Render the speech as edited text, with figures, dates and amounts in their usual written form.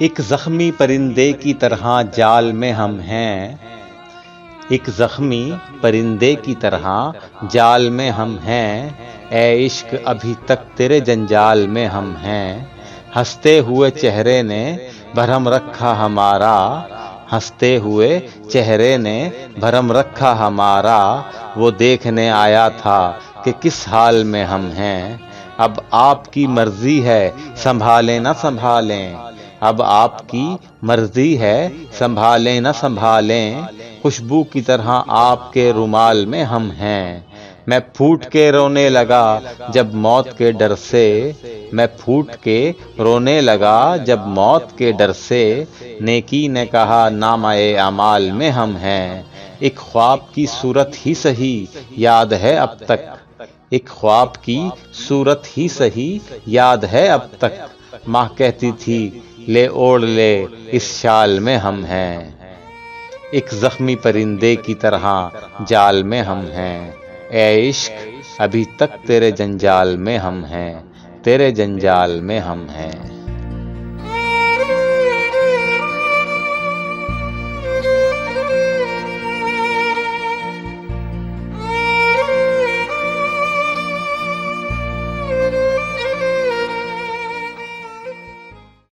एक जख्मी परिंदे की तरह जाल में हम हैं, एक जख्मी परिंदे की तरह जाल में हम हैं। ए इश्क अभी तक तेरे जंजाल में हम हैं। हंसते हुए चेहरे ने भरम रखा हमारा, हंसते हुए चेहरे ने भरम रखा हमारा। वो देखने आया था कि किस हाल में हम हैं। अब आपकी मर्जी है संभालें न संभालें, अब आपकी मर्जी है संभालें न संभालें। खुशबू की तरह आपके रुमाल में हम हैं। मैं फूट के रोने लगा जब मौत के डर से, मैं फूट के रोने लगा जब मौत के डर से। नेकी ने कहा नामाए अमाल में हम हैं। एक ख्वाब की सूरत ही सही याद है अब तक, एक ख्वाब की सूरत ही सही याद है अब तक। माँ कहती थी ले ओढ़ ले इस शाल में हम हैं। एक जख्मी परिंदे की तरह जाल में हम हैं। ए इश्क अभी तक तेरे जंजाल में हम हैं, तेरे जंजाल में हम हैं।